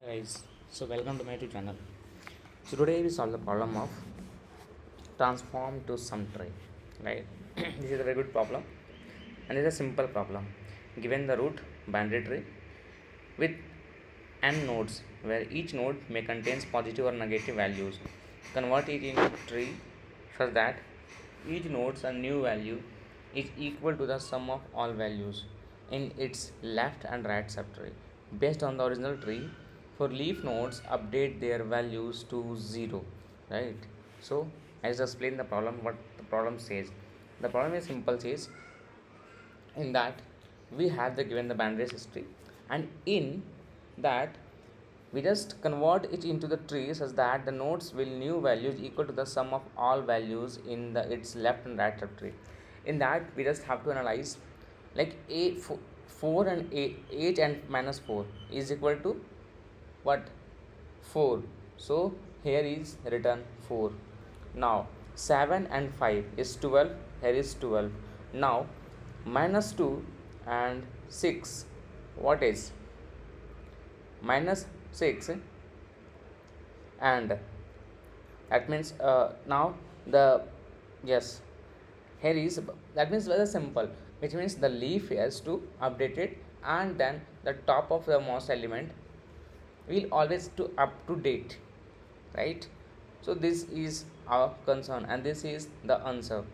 Guys, so welcome to my YouTube channel. So today we solve the problem of transform to sum tree, right? This is a very good problem and it's a simple problem. Given the root binary tree with n nodes where each node may contains positive or negative values, convert it into tree such that each node's a new value is equal to the sum of all values in its left and right subtree. Based on the original tree, for leaf nodes, update their values to 0. Right? So, I just explain the problem. What the problem says. The problem is simple. Says in that we have the given the boundaries history, and in that we just convert it into the tree such that the nodes will new values equal to the sum of all values in the its left and right subtree. In that we just have to analyze like 4 and 8 and minus 4 is equal to what? 4. So here is written 4. Now 7 and 5 is 12. Here is 12. Now minus 2 and 6, what is minus 6, and that means now the yes, here is, that means very simple, which means the leaf has to update it, and then the top of the most element will always to up to date, right? So this is our concern and this is the answer.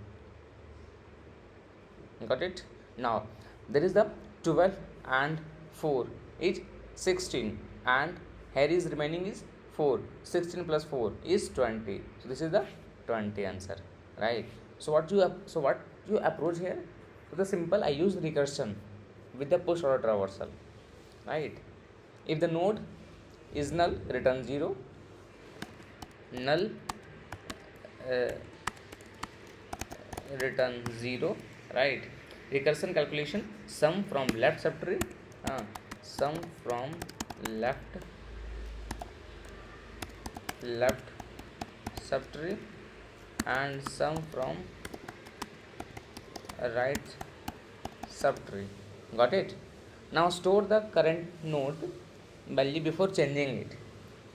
Got it? Now there is the 12 and 4 is 16, and here is remaining is 4. 16 plus 4 is 20. So this is the 20 answer, right? So what you approach here? So the simple, I use recursion with the push order traversal, right? If the node is null, return 0. Null, uh, return 0, right? Recursion calculation, sum from left subtree, sum from left subtree and sum from right subtree. Got it? Now store the current node value before changing it,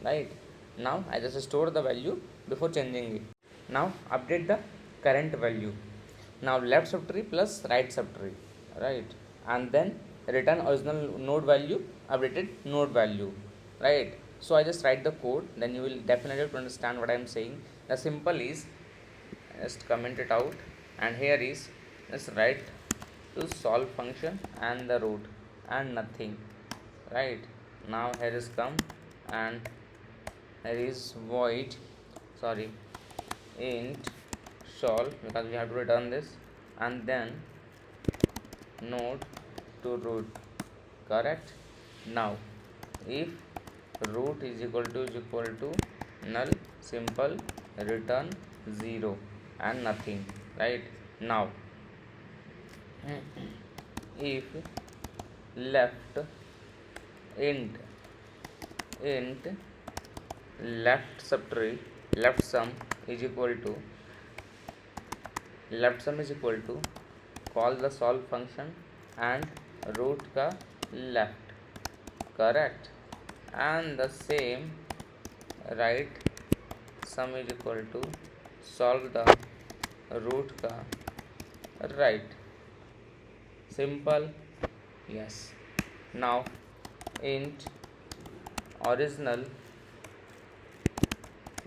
right? Now I just store the value before changing it. Now update the current value. Now left subtree plus right subtree, right? And then return original node value, updated node value, right? So I just write the code, then you will definitely understand what I am saying. The simple is just comment it out, and here is just write to solve function and the root and nothing, right? Now here is come, and here is void, sorry, int solve, because we have to return this, and then node to root, correct? Now if root is equal to null, simple, return 0 and nothing, right? Now if left int left subtree left sum is equal to call the solve function and root ka left, correct? And the same right sum is equal to solve the root ka right, simple. Yes. Now int original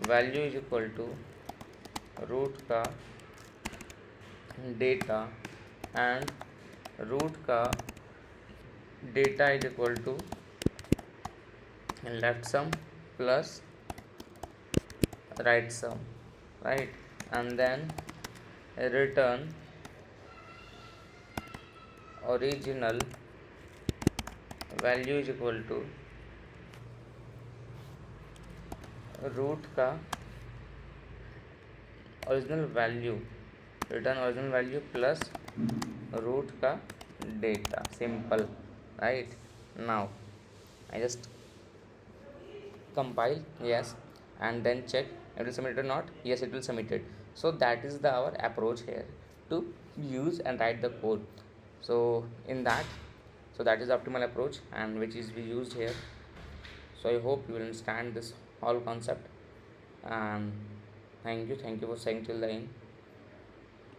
value is equal to root ka data, and root ka data is equal to left sum plus right sum, right? And then return original value is equal to root ka original value, return original value plus root ka data, simple, right? Now I just compile, yes, and then check it will submit or not. Yes, it will submit it. So that is the our approach here to use and write the code. So in that, so that is the optimal approach and which is we used here. So I hope you will understand this whole concept. And thank you for saying till the end.